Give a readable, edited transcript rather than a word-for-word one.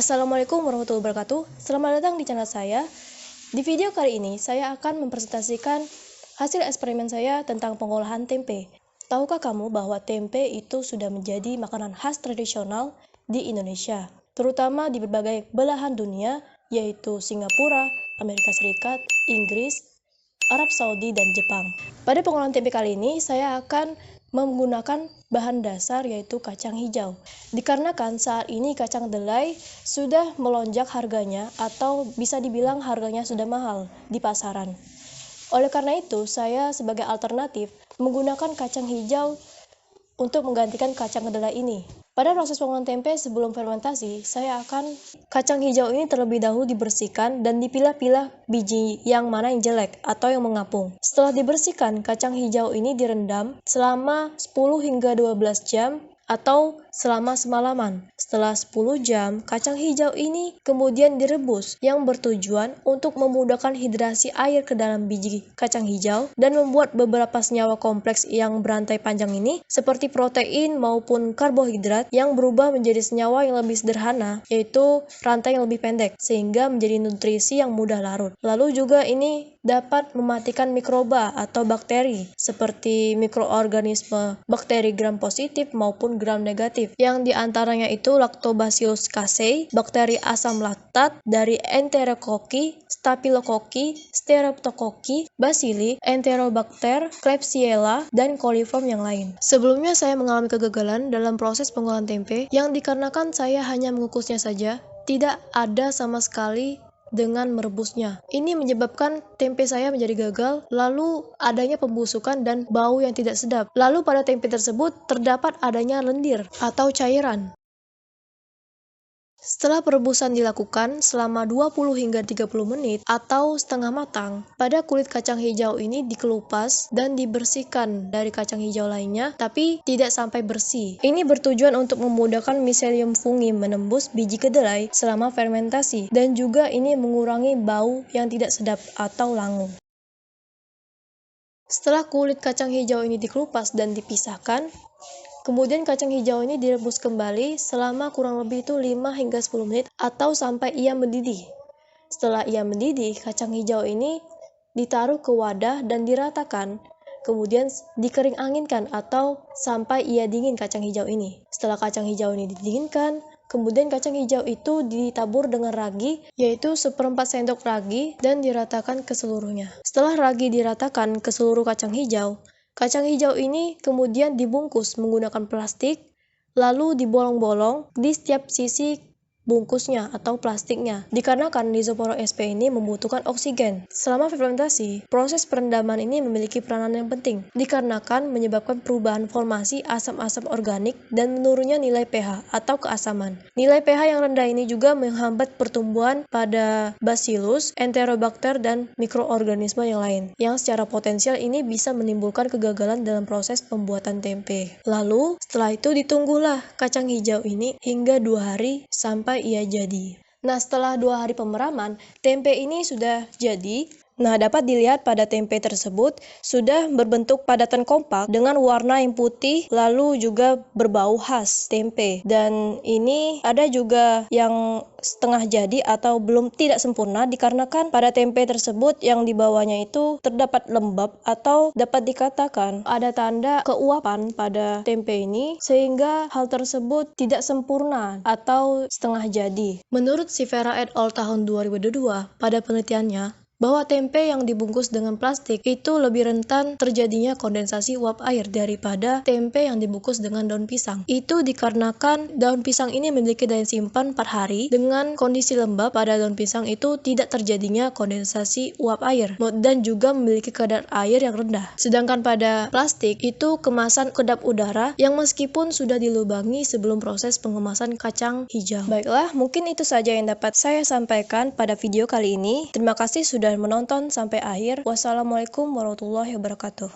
Assalamualaikum warahmatullahi wabarakatuh. Selamat datang di channel saya. Di video kali ini, saya akan mempresentasikan hasil eksperimen saya tentang pengolahan tempe. Tahukah kamu bahwa tempe itu sudah menjadi makanan khas tradisional di Indonesia, terutama di berbagai belahan dunia, yaitu Singapura, Amerika Serikat, Inggris, Arab Saudi, dan Jepang. Pada pengolahan tempe kali ini, saya akan menggunakan bahan dasar yaitu kacang hijau. Dikarenakan saat ini kacang delai sudah melonjak harganya atau bisa dibilang harganya sudah mahal di pasaran. Oleh karena itu, saya sebagai alternatif menggunakan kacang hijau untuk menggantikan kacang kedelai ini. Pada proses pengolahan tempe sebelum fermentasi, kacang hijau ini terlebih dahulu dibersihkan dan dipilah-pilah biji yang mana yang jelek atau yang mengapung. Setelah dibersihkan, kacang hijau ini direndam selama 10 hingga 12 jam atau selama semalaman. Setelah 10 jam, kacang hijau ini kemudian direbus yang bertujuan untuk memudahkan hidrasi air ke dalam biji kacang hijau dan membuat beberapa senyawa kompleks yang berantai panjang ini seperti protein maupun karbohidrat yang berubah menjadi senyawa yang lebih sederhana, yaitu rantai yang lebih pendek sehingga menjadi nutrisi yang mudah larut. Lalu juga ini dapat mematikan mikroba atau bakteri seperti mikroorganisme bakteri gram positif maupun gram negatif, yang diantaranya itu Lactobacillus casei, bakteri asam laktat dari Enterococcus, Staphylococcus, Streptococcus, Bacilli, Enterobacter, Klebsiella, dan coliform yang lain. Sebelumnya saya mengalami kegagalan dalam proses pengolahan tempe yang dikarenakan saya hanya mengukusnya saja, tidak ada sama sekali dengan merebusnya. Ini menyebabkan tempe saya menjadi gagal, lalu adanya pembusukan dan bau yang tidak sedap. Lalu pada tempe tersebut terdapat adanya lendir atau cairan. Setelah perebusan dilakukan selama 20 hingga 30 menit atau setengah matang, pada kulit kacang hijau ini dikelupas dan dibersihkan dari kacang hijau lainnya, tapi tidak sampai bersih. Ini bertujuan untuk memudahkan Mycelium fungi menembus biji kedelai selama fermentasi, dan juga ini mengurangi bau yang tidak sedap atau langu. Setelah kulit kacang hijau ini dikelupas dan dipisahkan, kemudian kacang hijau ini direbus kembali selama kurang lebih 5 hingga 10 menit atau sampai ia mendidih. Setelah ia mendidih, kacang hijau ini ditaruh ke wadah dan diratakan. Kemudian dikering anginkan atau sampai ia dingin kacang hijau ini. Setelah kacang hijau ini didinginkan, kemudian kacang hijau itu ditabur dengan ragi, yaitu 1/4 sendok ragi, dan diratakan ke seluruhnya. Setelah ragi diratakan ke seluruh kacang hijau ini kemudian dibungkus menggunakan plastik, lalu dibolong-bolong di setiap sisi bungkusnya atau plastiknya, dikarenakan Rhizopora sp ini membutuhkan oksigen. Selama fermentasi, proses perendaman ini memiliki peranan yang penting, dikarenakan menyebabkan perubahan formasi asam-asam organik dan menurunnya nilai pH atau keasaman. Nilai pH yang rendah ini juga menghambat pertumbuhan pada Bacillus, Enterobacter, dan mikroorganisme yang lain, yang secara potensial ini bisa menimbulkan kegagalan dalam proses pembuatan tempe. Lalu, setelah itu ditunggulah kacang hijau ini hingga 2 hari sampai ia jadi. Nah, setelah 2 hari pemeraman, tempe ini sudah jadi. Nah, dapat dilihat pada tempe tersebut sudah berbentuk padatan kompak dengan warna yang putih, lalu juga berbau khas tempe. Dan ini ada juga yang setengah jadi atau belum tidak sempurna, dikarenakan pada tempe tersebut yang di bawahnya itu terdapat lembab atau dapat dikatakan ada tanda keuapan pada tempe ini, sehingga hal tersebut tidak sempurna atau setengah jadi. Menurut Sivera et al. Tahun 2022, pada penelitiannya, bahwa tempe yang dibungkus dengan plastik itu lebih rentan terjadinya kondensasi uap air daripada tempe yang dibungkus dengan daun pisang. Itu dikarenakan daun pisang ini memiliki daya simpan 4 hari, dengan kondisi lembab pada daun pisang itu tidak terjadinya kondensasi uap air dan juga memiliki kadar air yang rendah. Sedangkan pada plastik itu kemasan kedap udara yang meskipun sudah dilubangi sebelum proses pengemasan kacang hijau. Baiklah, mungkin itu saja yang dapat saya sampaikan pada video kali ini. Terima kasih sudah menonton sampai akhir. Wassalamualaikum warahmatullahi wabarakatuh.